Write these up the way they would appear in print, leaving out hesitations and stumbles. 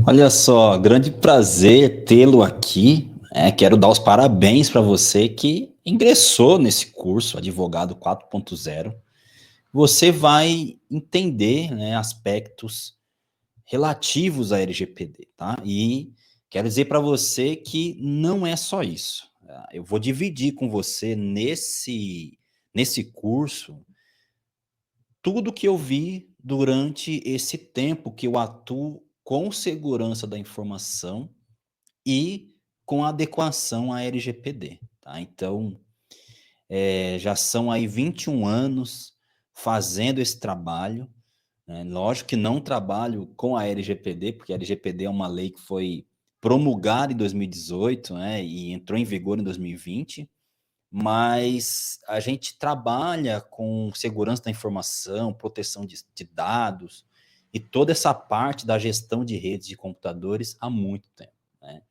Olha só, grande prazer tê-lo aqui. Quero dar os parabéns para você que ingressou nesse curso Advogado 4.0. Você vai entender, né, aspectos relativos à LGPD, tá? E quero dizer para você que não é só isso. Eu vou dividir com você nesse curso tudo que eu vi durante esse tempo que eu atuo com segurança da informação e com adequação à LGPD, tá? Então, já são aí 21 anos fazendo esse trabalho, né? Lógico que não trabalho com a LGPD, porque a LGPD é uma lei que foi promulgada em 2018, né, e entrou em vigor em 2020, mas a gente trabalha com segurança da informação, proteção de dados e toda essa parte da gestão de redes de computadores há muito tempo, né?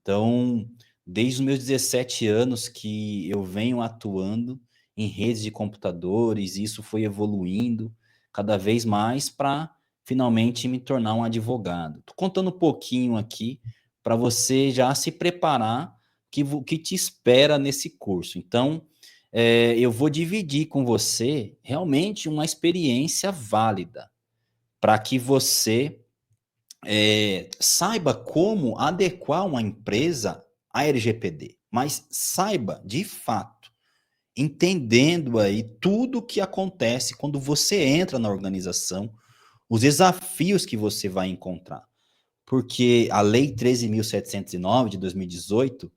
Então, desde os meus 17 anos que eu venho atuando em redes de computadores, e isso foi evoluindo cada vez mais para finalmente me tornar um advogado. Estou contando um pouquinho aqui para você já se preparar que te espera nesse curso. Então, eu vou dividir com você realmente uma experiência válida para que você saiba como adequar uma empresa à LGPD, mas saiba, de fato, entendendo aí tudo o que acontece quando você entra na organização, os desafios que você vai encontrar. Porque a Lei 13.709 de 2018,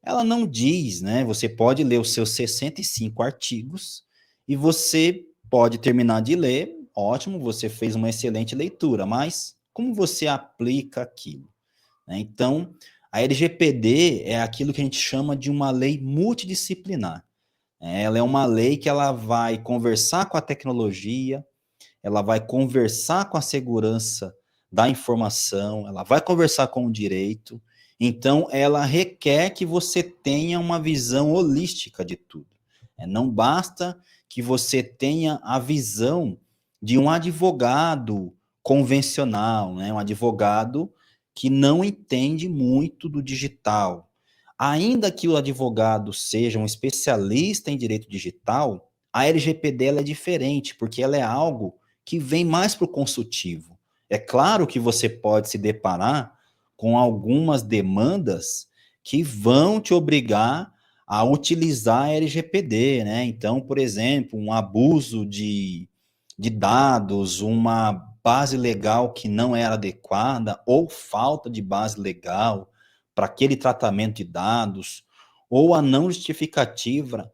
ela não diz, né? Você pode ler os seus 65 artigos e você pode terminar de ler, ótimo, você fez uma excelente leitura, mas como você aplica aquilo, né? Então, a LGPD é aquilo que a gente chama de uma lei multidisciplinar. Ela é uma lei que ela vai conversar com a tecnologia, ela vai conversar com a segurança da informação, ela vai conversar com o direito. Então, ela requer que você tenha uma visão holística de tudo. Não basta que você tenha a visão de um advogado convencional, né? Um advogado que não entende muito do digital. Ainda que o advogado seja um especialista em direito digital, a LGPD ela é diferente, porque ela é algo que vem mais para o consultivo. É claro que você pode se deparar com algumas demandas que vão te obrigar a utilizar a LGPD, né? Então, por exemplo, um abuso de dados, uma base legal que não era adequada, ou falta de base legal para aquele tratamento de dados, ou a não justificativa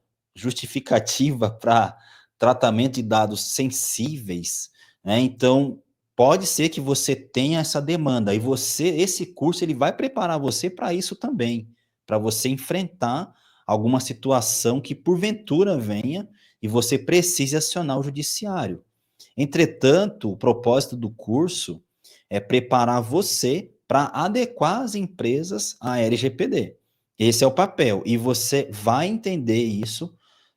para tratamento de dados sensíveis, né? Então, pode ser que você tenha essa demanda e esse curso ele vai preparar você para isso também, para você enfrentar alguma situação que porventura venha e você precise acionar o judiciário. Entretanto, o propósito do curso é preparar você para adequar as empresas à LGPD. Esse é o papel e você vai entender isso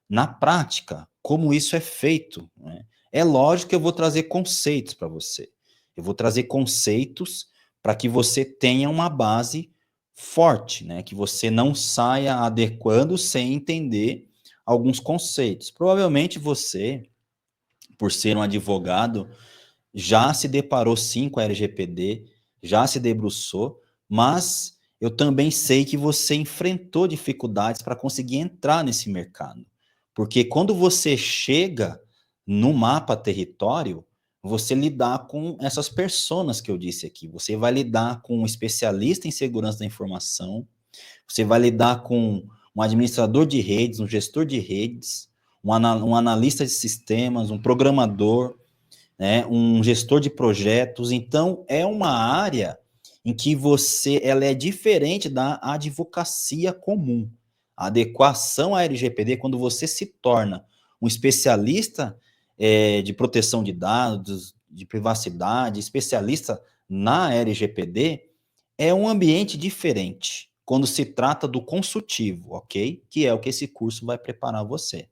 na prática, como isso é feito, né? É lógico que eu vou trazer conceitos para você. Eu vou trazer conceitos para que você tenha uma base forte, né? Que você não saia adequando sem entender alguns conceitos. Provavelmente você, por ser um advogado, já se deparou sim com a LGPD, já se debruçou, mas eu também sei que você enfrentou dificuldades para conseguir entrar nesse mercado. Porque quando você chega no mapa território, você lidar com essas personas que eu disse aqui. Você vai lidar com um especialista em segurança da informação, você vai lidar com um administrador de redes, um gestor de redes, um analista de sistemas, um programador, né, um gestor de projetos. Então, é uma área em que ela é diferente da advocacia comum. A adequação à LGPD, quando você se torna um especialista de proteção de dados, de privacidade, especialista na LGPD, é um ambiente diferente quando se trata do consultivo, ok? Que é o que esse curso vai preparar você.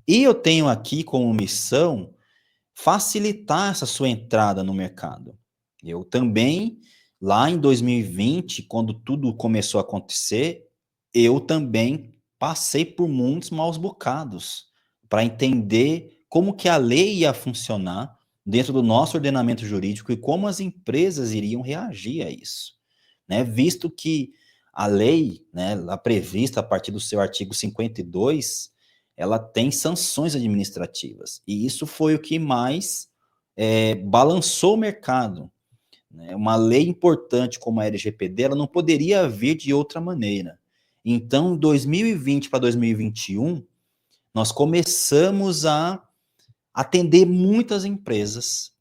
E eu tenho aqui como missão facilitar essa sua entrada no mercado. Eu também Lá em 2020, quando tudo começou a acontecer, eu também passei por muitos maus bocados para entender como que a lei ia funcionar dentro do nosso ordenamento jurídico e como as empresas iriam reagir a isso, né? Visto que a lei, né, lá prevista a partir do seu artigo 52, ela tem sanções administrativas. E isso foi o que mais balançou o mercado, né? Uma lei importante como a LGPD, ela não poderia vir de outra maneira. Então, 2020 para 2021, nós começamos a atender muitas empresas,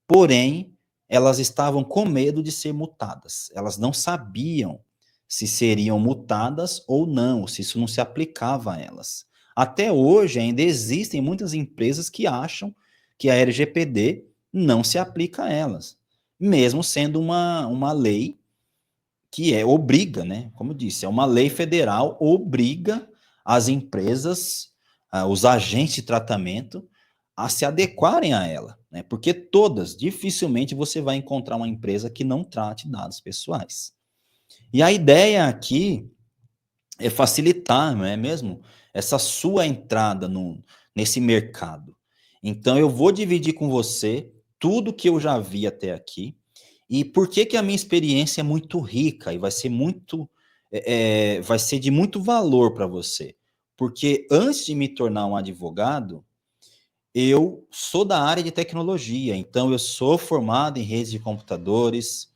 porém, elas estavam com medo de ser multadas. Elas não sabiam se seriam multadas ou não, se isso não se aplicava a elas. Até hoje, ainda existem muitas empresas que acham que a LGPD não se aplica a elas, mesmo sendo uma lei que obriga, né? Como eu disse, é uma lei federal, obriga as empresas, os agentes de tratamento, a se adequarem a ela, né? Porque todas, dificilmente você vai encontrar uma empresa que não trate dados pessoais. E a ideia aqui é facilitar, não é mesmo? Essa sua entrada nesse mercado. Então, eu vou dividir com você tudo que eu já vi até aqui e por que que a minha experiência é muito rica e vai ser vai ser de muito valor para você. Porque antes de me tornar um advogado, eu sou da área de tecnologia, então eu sou formado em redes de computadores,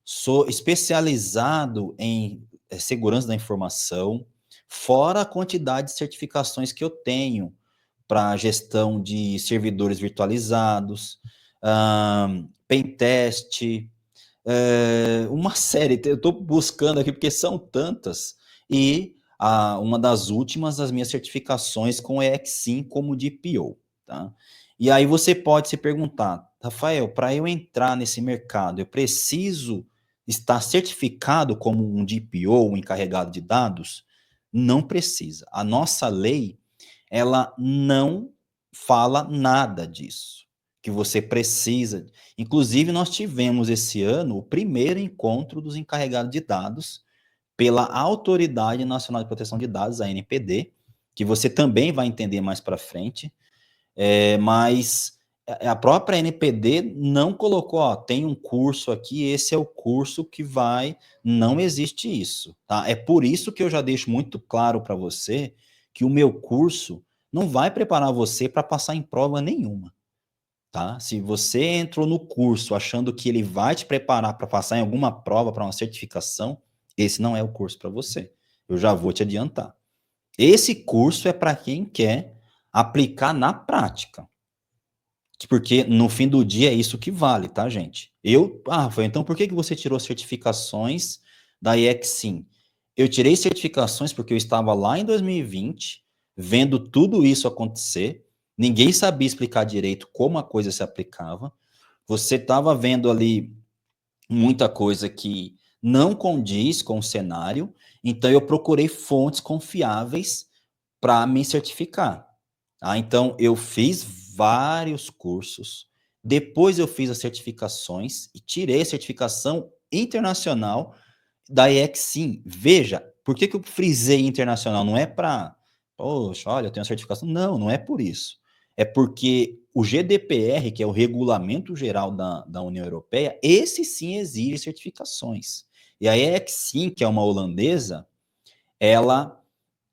sou especializado em segurança da informação, fora a quantidade de certificações que eu tenho para gestão de servidores virtualizados, pentest, uma série, eu estou buscando aqui porque são tantas, e uma das últimas, as minhas certificações com EXIM como DPO, tá? E aí você pode se perguntar, Rafael, para eu entrar nesse mercado, eu preciso estar certificado como um DPO, um encarregado de dados? Não precisa. A nossa lei, ela não fala nada disso, que você precisa. Inclusive, nós tivemos esse ano o primeiro encontro dos encarregados de dados pela Autoridade Nacional de Proteção de Dados, a ANPD, que você também vai entender mais para frente, mas a própria NPD não colocou, ó, tem um curso aqui, esse é o curso que vai, não existe isso, tá? É por isso que eu já deixo muito claro para você que o meu curso não vai preparar você para passar em prova nenhuma, tá? Se você entrou no curso achando que ele vai te preparar para passar em alguma prova, para uma certificação, esse não é o curso para você. Eu já vou te adiantar. Esse curso é para quem quer aplicar na prática. Porque no fim do dia é isso que vale, tá, gente? Rafael, então por que você tirou certificações da EXIM? Eu tirei certificações porque eu estava lá em 2020, vendo tudo isso acontecer, ninguém sabia explicar direito como a coisa se aplicava, você estava vendo ali muita coisa que não condiz com o cenário, então eu procurei fontes confiáveis para me certificar. Tá? Então, eu fiz vários cursos, depois eu fiz as certificações e tirei a certificação internacional da EXIM. Veja, por que eu frisei internacional? Não é para, poxa, olha, eu tenho a certificação. Não, não é por isso. É porque o GDPR, que é o Regulamento Geral da União Europeia, esse sim exige certificações. E a EXIM, que é uma holandesa, ela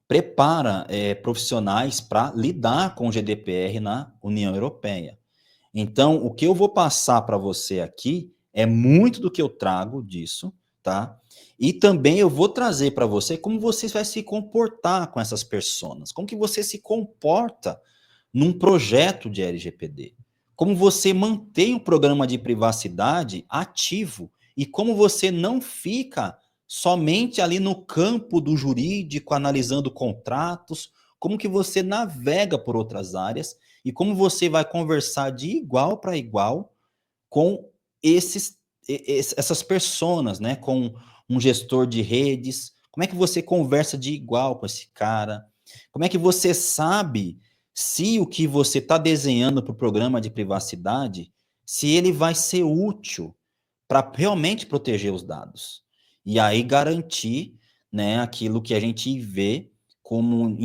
prepara profissionais para lidar com o GDPR na União Europeia. Então, o que eu vou passar para você aqui é muito do que eu trago disso, tá? E também eu vou trazer para você como você vai se comportar com essas pessoas, como que você se comporta num projeto de LGPD, como você mantém o programa de privacidade ativo e como você não fica somente ali no campo do jurídico, analisando contratos, como que você navega por outras áreas e como você vai conversar de igual para igual com essas pessoas, né? Com um gestor de redes, como é que você conversa de igual com esse cara? Como é que você sabe se o que você está desenhando para o programa de privacidade, se ele vai ser útil para realmente proteger os dados. E aí garantir, né, aquilo que a gente vê como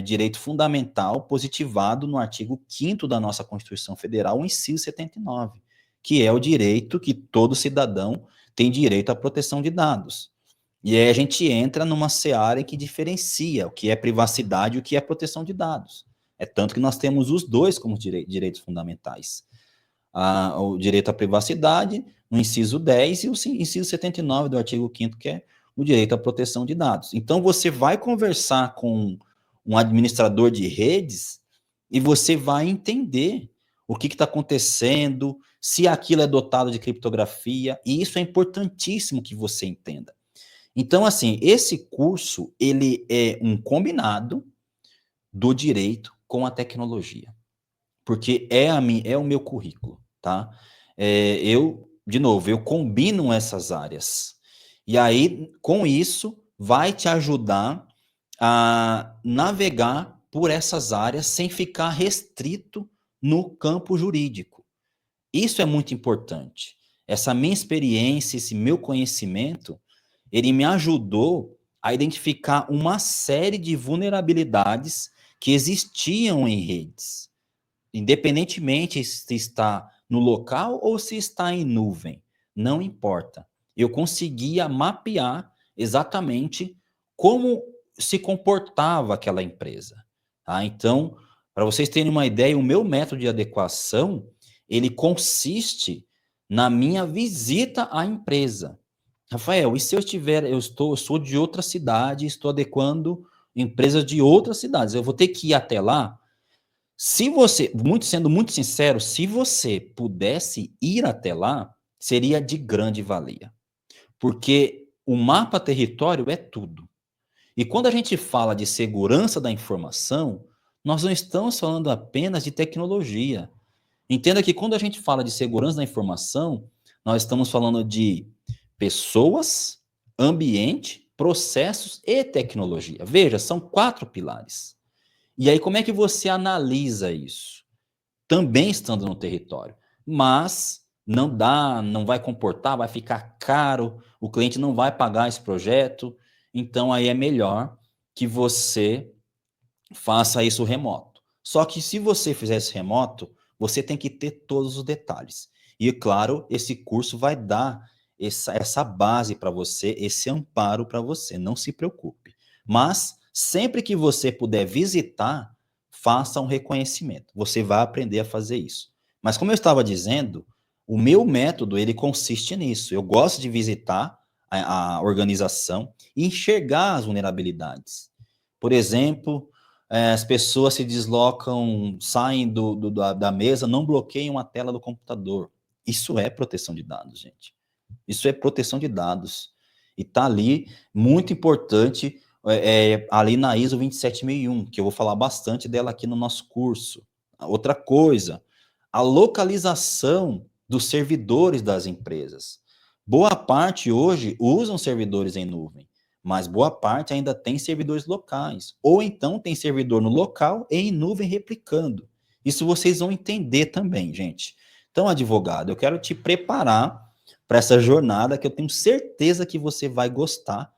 direito fundamental positivado no artigo 5º da nossa Constituição Federal, o inciso 79, que é o direito que todo cidadão tem direito à proteção de dados. E aí a gente entra numa seara que diferencia o que é privacidade e o que é proteção de dados. É tanto que nós temos os dois como direitos fundamentais. O direito à privacidade, no inciso 10, e o inciso 79 do artigo 5º, que é o direito à proteção de dados. Então, você vai conversar com um administrador de redes e você vai entender o que está acontecendo, se aquilo é dotado de criptografia, e isso é importantíssimo que você entenda. Então, assim, esse curso, ele é um combinado do direito com a tecnologia, porque é o meu currículo, tá? De novo, eu combino essas áreas. E aí, com isso, vai te ajudar a navegar por essas áreas sem ficar restrito no campo jurídico. Isso é muito importante. Essa minha experiência, esse meu conhecimento, ele me ajudou a identificar uma série de vulnerabilidades que existiam em redes, independentemente se está no local ou se está em nuvem, não importa. Eu conseguia mapear exatamente como se comportava aquela empresa. Tá? Então, para vocês terem uma ideia, o meu método de adequação, ele consiste na minha visita à empresa. Rafael, e se eu sou de outra cidade, estou adequando empresas de outras cidades, eu vou ter que ir até lá? Se você, sendo muito sincero, se você pudesse ir até lá, seria de grande valia. Porque o mapa território é tudo. E quando a gente fala de segurança da informação, nós não estamos falando apenas de tecnologia. Entenda que quando a gente fala de segurança da informação, nós estamos falando de pessoas, ambiente, processos e tecnologia. Veja, são 4 pilares. E aí, como é que você analisa isso? Também estando no território. Mas não dá, não vai comportar, vai ficar caro, o cliente não vai pagar esse projeto. Então, aí é melhor que você faça isso remoto. Só que se você fizer isso remoto, você tem que ter todos os detalhes. E, claro, esse curso vai dar essa base para você, esse amparo para você, não se preocupe. Mas, sempre que você puder visitar, faça um reconhecimento. Você vai aprender a fazer isso. Mas, como eu estava dizendo, o meu método, ele consiste nisso. Eu gosto de visitar a organização e enxergar as vulnerabilidades. Por exemplo, as pessoas se deslocam, saem da mesa, não bloqueiam a tela do computador. Isso é proteção de dados, gente. Isso é proteção de dados. E está ali, muito importante, ali na ISO 27001, que eu vou falar bastante dela aqui no nosso curso. Outra coisa, a localização dos servidores das empresas. Boa parte hoje usam servidores em nuvem, mas boa parte ainda tem servidores locais. Ou então tem servidor no local e em nuvem replicando. Isso vocês vão entender também, gente. Então, advogado, eu quero te preparar para essa jornada que eu tenho certeza que você vai gostar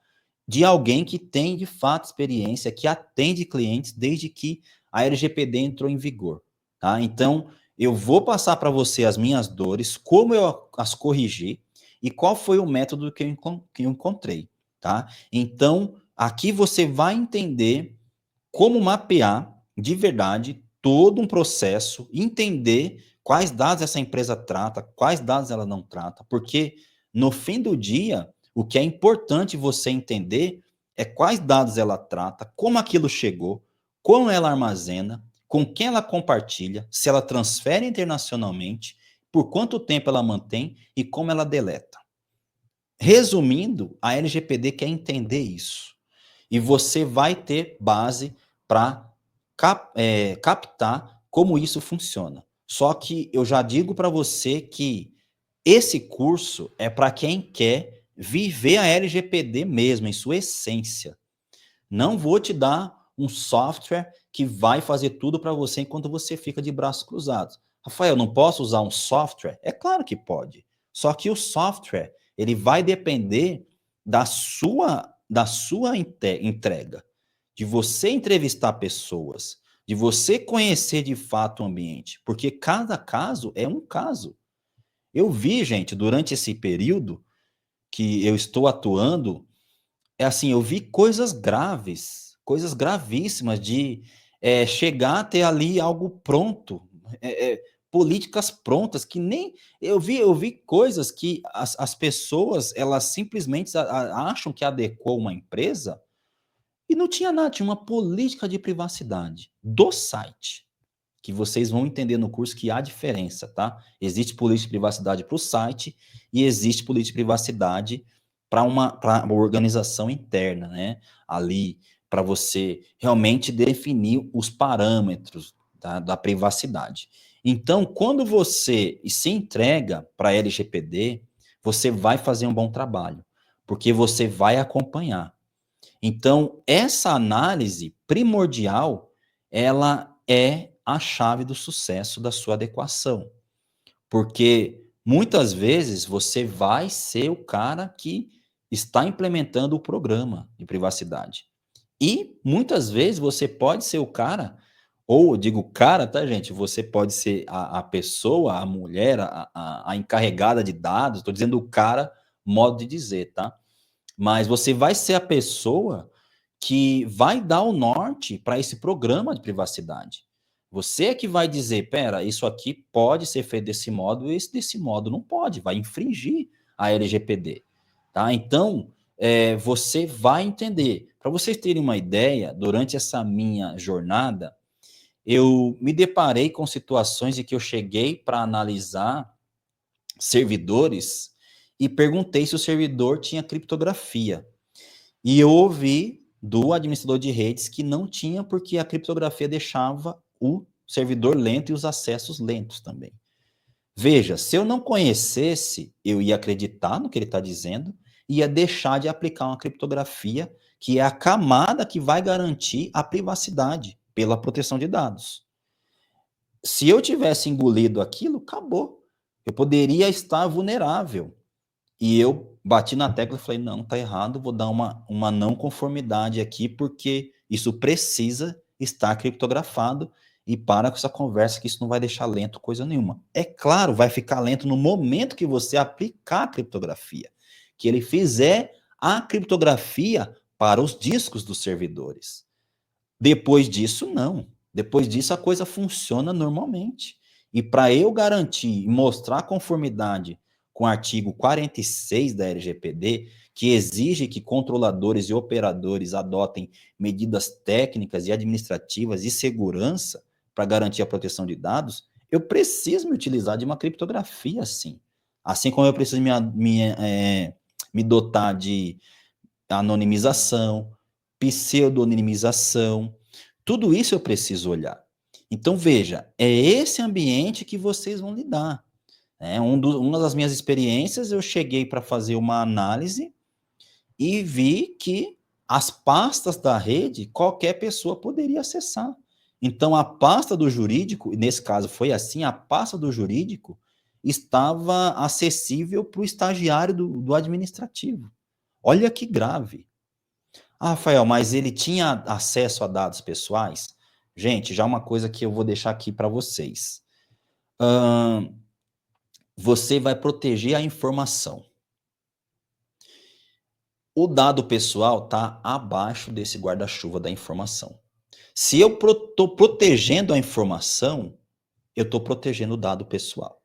de alguém que tem, de fato, experiência, que atende clientes desde que a LGPD entrou em vigor. Tá? Então, eu vou passar para você as minhas dores, como eu as corrigi e qual foi o método que eu encontrei. Tá? Então, aqui você vai entender como mapear de verdade todo um processo, entender quais dados essa empresa trata, quais dados ela não trata, porque no fim do dia, o que é importante você entender é quais dados ela trata, como aquilo chegou, como ela armazena, com quem ela compartilha, se ela transfere internacionalmente, por quanto tempo ela mantém e como ela deleta. Resumindo, a LGPD quer entender isso. E você vai ter base para captar como isso funciona. Só que eu já digo para você que esse curso é para quem quer viver a LGPD mesmo, em sua essência. Não vou te dar um software que vai fazer tudo para você enquanto você fica de braços cruzados. Rafael, não posso usar um software? É claro que pode. Só que o software, ele vai depender da sua entrega, de você entrevistar pessoas, de você conhecer de fato o ambiente, porque cada caso é um caso. Eu vi, gente, durante esse período que eu estou atuando, é assim, eu vi coisas gravíssimas de chegar a ter ali algo pronto, políticas prontas que nem eu vi coisas que as pessoas elas simplesmente acham que adequou uma empresa e não tinha nada, tinha uma política de privacidade do site que vocês vão entender no curso que há diferença, tá? Existe política de privacidade para o site e existe política de privacidade para uma organização interna, né? Ali, para você realmente definir os parâmetros da privacidade. Então, quando você se entrega para a LGPD, você vai fazer um bom trabalho, porque você vai acompanhar. Então, essa análise primordial, ela é a chave do sucesso da sua adequação. Porque muitas vezes você vai ser o cara que está implementando o programa de privacidade. E muitas vezes você pode ser o cara, ou digo cara, tá, gente? Você pode ser a pessoa, a mulher, a encarregada de dados, estou dizendo o cara, modo de dizer, tá? Mas você vai ser a pessoa que vai dar o norte para esse programa de privacidade. Você é que vai dizer, pera, isso aqui pode ser feito desse modo, esse desse modo não pode, vai infringir a LGPD, tá? Então, você vai entender. Para vocês terem uma ideia, durante essa minha jornada, eu me deparei com situações em que eu cheguei para analisar servidores e perguntei se o servidor tinha criptografia. E eu ouvi do administrador de redes que não tinha, porque a criptografia deixava o servidor lento e os acessos lentos também. Veja, se eu não conhecesse, eu ia acreditar no que ele está dizendo e ia deixar de aplicar uma criptografia, que é a camada que vai garantir a privacidade pela proteção de dados. Se eu tivesse engolido aquilo, acabou. Eu poderia estar vulnerável. E eu bati na tecla e falei, não, tá errado, vou dar uma não conformidade aqui, porque isso precisa estar criptografado e para com essa conversa que isso não vai deixar lento coisa nenhuma. É claro, vai ficar lento no momento que você aplicar a criptografia, que ele fizer a criptografia para os discos dos servidores. Depois disso, não. Depois disso, a coisa funciona normalmente. E para eu garantir e mostrar conformidade com o artigo 46 da LGPD, que exige que controladores e operadores adotem medidas técnicas e administrativas de segurança para garantir a proteção de dados, eu preciso me utilizar de uma criptografia, sim. Assim como eu preciso me dotar de anonimização, pseudonimização, tudo isso eu preciso olhar. Então, veja, é esse ambiente que vocês vão lidar. Uma das minhas experiências, eu cheguei para fazer uma análise e vi que as pastas da rede, qualquer pessoa poderia acessar. Então, a pasta do jurídico, nesse caso foi assim, a pasta do jurídico estava acessível para o estagiário do administrativo. Olha que grave. Ah, Rafael, mas ele tinha acesso a dados pessoais? Gente, já uma coisa que eu vou deixar aqui para vocês. Você vai proteger a informação. O dado pessoal está abaixo desse guarda-chuva da informação. Se eu estou protegendo a informação, eu estou protegendo o dado pessoal.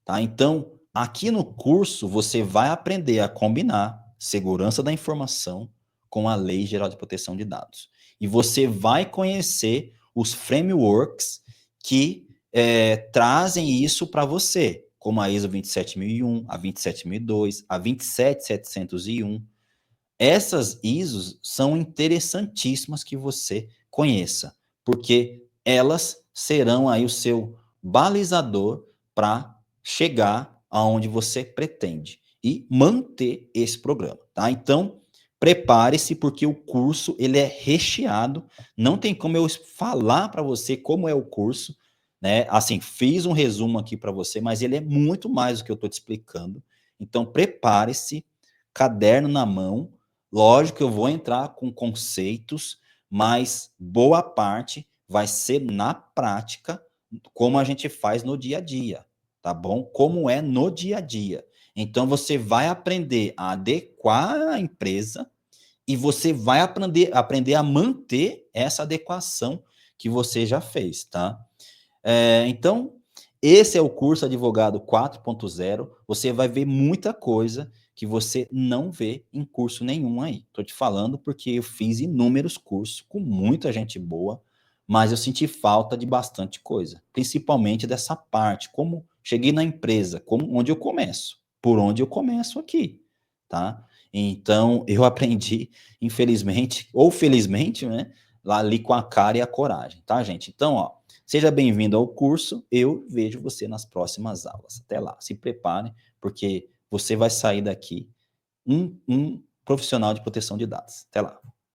Tá? Então, aqui no curso, você vai aprender a combinar segurança da informação com a Lei Geral de Proteção de Dados. E você vai conhecer os frameworks que trazem isso para você, como a ISO 27001, a 27002, a 27701. Essas ISOs são interessantíssimas que você conheça, porque elas serão aí o seu balizador para chegar aonde você pretende e manter esse programa, tá? Então, prepare-se porque o curso ele é recheado, não tem como eu falar para você como é o curso, né? Assim, fiz um resumo aqui para você, mas ele é muito mais do que eu estou te explicando. Então, prepare-se, caderno na mão. Lógico que eu vou entrar com conceitos, mas boa parte vai ser na prática, como a gente faz no dia a dia, tá bom? Como é no dia a dia. Então, você vai aprender a adequar a empresa e você vai aprender a manter essa adequação que você já fez, tá? Então, esse é o curso Advogado 4.0. Você vai ver muita coisa que você não vê em curso nenhum aí. Estou te falando porque eu fiz inúmeros cursos com muita gente boa, mas eu senti falta de bastante coisa, principalmente dessa parte, como cheguei na empresa, onde eu começo, por onde eu começo aqui, tá? Então, eu aprendi, infelizmente, ou felizmente, né, lá ali com a cara e a coragem, tá, gente? Então, ó, seja bem-vindo ao curso, eu vejo você nas próximas aulas. Até lá, se prepare, porque você vai sair daqui um profissional de proteção de dados. Até lá.